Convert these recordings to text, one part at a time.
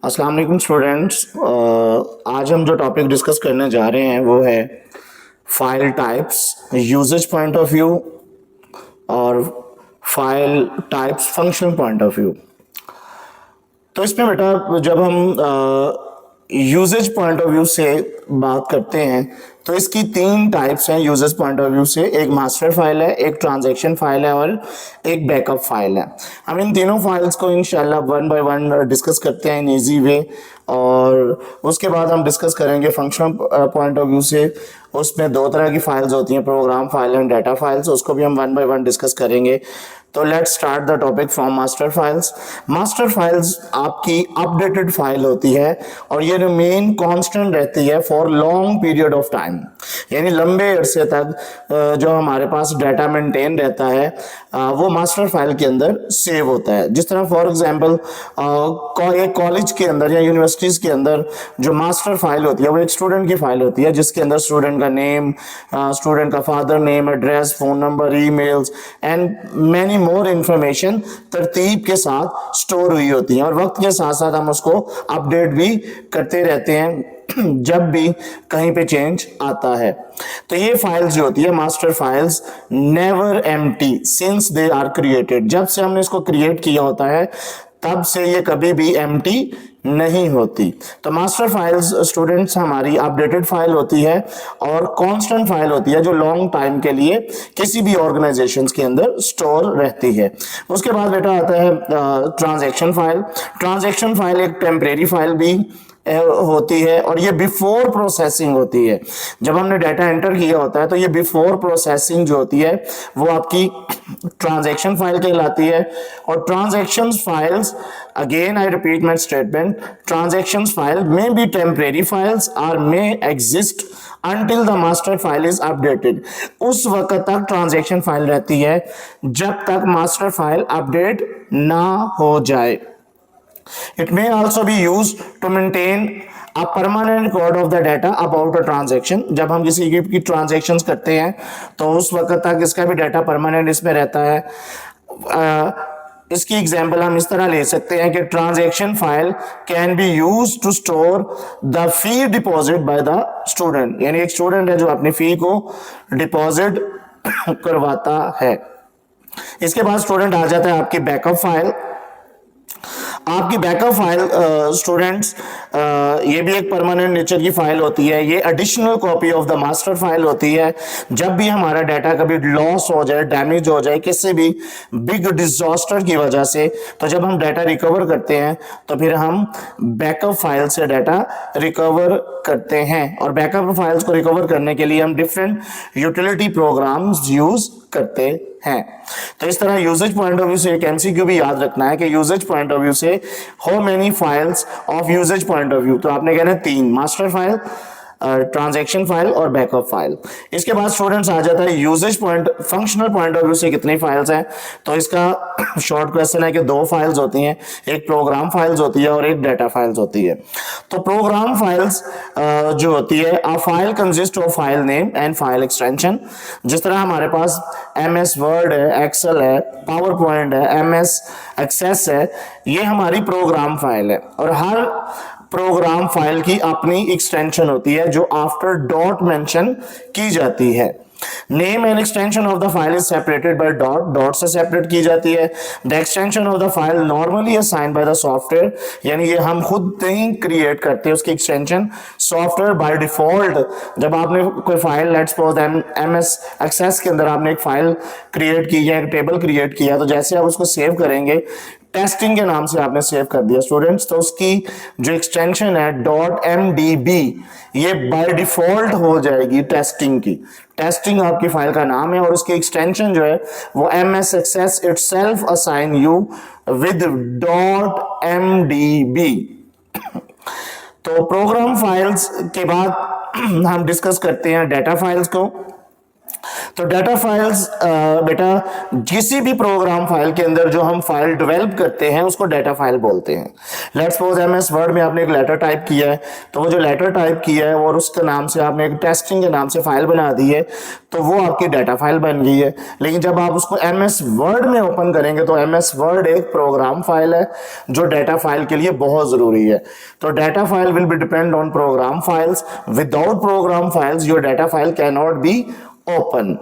अस्सलाम वालेकुम स्टूडेंट्स। आज हम जो टॉपिक डिस्कस करने जा रहे हैं वो है file types, usage point of view और file types function point of view. तो इसमें बेटा जब हम यूजेज पॉइंट ऑफ व्यू से बात करते हैं तो इसकी तीन टाइप्स हैं यूजेज पॉइंट ऑफ व्यू से। एक मास्टर फाइल है, एक ट्रांजैक्शन फाइल है और एक बैकअप फाइल है। हम इन तीनों फाइल्स को इंशाल्लाह वन बाय वन डिस्कस करते हैं इन इजी वे, और उसके बाद हम डिस्कस करेंगे फंक्शनल पॉइंट ऑफ व्यू से। उसमें दो तरह की फाइल्स होती हैं, program file and data files, उसको भी हम वन बाय वन डिस्कस करेंगे। तो let's start the topic from master files. Master files आपकी अपडेटेड फाइल होती है और ये रिमेन कांस्टेंट रहती है for long period of time, यानी लंबे अरसे तक जो हमारे पास डाटा मेंटेन रहता है वो मास्टर फाइल के अंदर सेव होता है। जिस तरह फॉर एग्जांपल एक कॉलेज के अंदर या यूनिवर्सिटीज के अंदर जो मास्टर फाइल होती है वो एक स्टूडेंट की फाइल होती है, जिसके अंदर स्टूडेंट का नेम, स्टूडेंट का father name, address, phone number, emails and many more information तरतीब के साथ स्टोर हुई होती है, और वक्त के साथ साथ हम उसको अपडेट भी करते रहते हैं जब भी कहीं पे चेंज आता है। तो ये फाइल्स जो होती है master files never empty since they are created. जब से हमने इसको क्रिएट किया होता है तब से ये कभी भी एम्प्टी नहीं होती। तो मास्टर फाइल्स स्टूडेंट्स हमारी अपडेटेड फाइल होती है और कांस्टेंट फाइल होती है जो लॉन्ग टाइम के लिए किसी भी ऑर्गेनाइजेशंस के अंदर स्टोर रहती है। उसके बाद बेटा आता है ट्रांजैक्शन फाइल। ट्रांजैक्शन फाइल एक टेम्परेरी फाइल भी होती है और ये बिफोर प्रोसेसिंग होती है। जब हमने डाटा एंटर किया होता है तो ये बिफोर प्रोसेसिंग जो होती है वो आपकी ट्रांजैक्शन फाइल कहलाती है। और transaction files, again I repeat my statement, transaction file may be temporary files और मे exist until the master file is updated। उस वक्त तक ट्रांजैक्शन फाइल रहती है जब तक मास्टर फाइल अपडेट ना हो जाए। It may also be used to maintain a permanent record of the data about a transaction। जब हम किसी की ट्रांजेक्शन्स करते हैं तो उस वक्त तक इसका भी डाटा परमानेंट इसमें रहता है। इसकी एग्जांपल हम इस तरह ले सकते हैं कि transaction file can be use to store the fee deposit by the student, यानी एक स्टूडेंट है जो अपनी फी को डिपॉजिट करवाता है। इसके बाद स्टूडेंट आ जाता है आपकी बैकअप फाइल। आपकी बैकअप फाइल स्टूडेंट्स ये भी एक परमानेंट नेचर की फाइल होती है। ये additional copy of the master file होती है। जब भी हमारा डाटा कभी लॉस हो जाए, डैमेज हो जाए किसी भी बिग डिजास्टर की वजह से, तो जब हम डाटा रिकवर करते हैं तो फिर हम बैकअप फाइल से डाटा रिकवर करते हैं। और बैकअप फाइल्स को रिकवर करने के लिए हम डिफरेंट यूटिलिटी प्रोग्राम्स यूज करते हैं। तो इस तरह यूजेज पॉइंट ऑफ व्यू से एक एमसीक्यू भी याद रखना है कि यूजेज पॉइंट ऑफ व्यू से how many files of usage point of view, तो आपने कहना है तीन, मास्टर फाइल, ट्रांजैक्शन फाइल और बैकअप फाइल। इसके बाद स्टूडेंट्स आ जाता है usage point, functional point of view से कितनी फाइल्स हैं। तो इसका शॉर्ट क्वेश्चन है कि दो फाइल्स होती हैं, एक प्रोग्राम फाइल्स होती है और एक डाटा फाइल्स होती है। तो प्रोग्राम फाइल्स जो होती है, a file consist of file name and file extension. जिस तरह हमारे पास MS वर्ड है, एक्सेल है, पावर पॉइंट है, MS एक्सेस है, ये हमारी प्रोग्राम फाइल है। और हर प्रोग्राम फाइल की अपनी एक्सटेंशन होती है जो आफ्टर डॉट मेंशन की जाती है। Name and extension of the file is separated by dot, dot से सेपरेट की जाती है। The extension of the file normally assigned bye the software, यानी ये हम खुद नहीं क्रिएट करते उसकी एक्सटेंशन, सॉफ्टवेयर बाय डिफॉल्ट। जब आपने कोई file, let's suppose MS access के अंदर आपने एक फाइल क्रिएट की या एक टेबल क्रिएट किया, तो जैसे आप उसको सेव करेंगे, टेस्टिंग के नाम से आपने सेव कर दिया स्टूडेंट्स, तो उसकी जो एक्सटेंशन है .mdb ये बाय डिफॉल्ट हो जाएगी टेस्टिंग की। टेस्टिंग आपकी फाइल का नाम है और उसकी एक्सटेंशन जो है वो MS access itself assign you with .mdb। तो प्रोग्राम फाइल्स के बाद हम डिस्कस करते हैं डाटा फाइल्स को। तो डाटा फाइल्स बेटा किसी भी प्रोग्राम फाइल के अंदर जो हम फाइल डेवलप करते हैं उसको डाटा फाइल बोलते हैं। लेट्स सपोज MS वर्ड में आपने एक लेटर टाइप किया है, तो वो जो लेटर टाइप किया है और उसके नाम से आपने एक टेस्टिंग के नाम से फाइल बना दी है, तो वो आपकी डाटा फाइल बन गई है। लेकिन जब आप उसको MS वर्ड में ओपन करेंगे तो MS वर्ड एक प्रोग्राम फाइल है जो डाटा फाइल के लिए बहुत जरूरी है। तो data file will be depend on program files. Without program files your data file can not be open.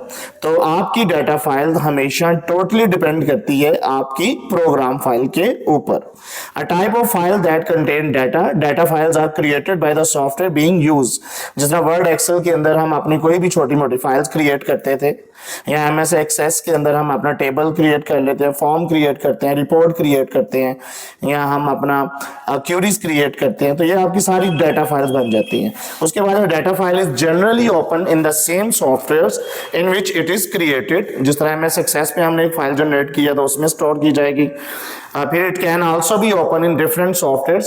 तो आपकी डाटा फाइल हमेशा टोटली डिपेंड करती है आपकी प्रोग्राम फाइल के ऊपर। A type of file that contain data files are created by the software being use. जिस तरह वर्ड एक्सेल के अंदर हम अपनी कोई भी छोटी मोटी फाइल्स क्रिएट करते थे, या MS एक्सेस के अंदर हम अपना टेबल क्रिएट कर लेते हैं, फॉर्म क्रिएट करते हैं, रिपोर्ट क्रिएट करते हैं, या हम अपना क्यूरीज क्रिएट करते हैं, तो ये आपकी सारी डाटा फाइल्स बन जाती हैं। उसके बाद data file is generally open in the same software in which it is created. जिस तरह MS एक्सेस पे हमने एक फाइल जनरेट किया तो उसमें स्टोर की जाएगी। फिर it can also be open in different software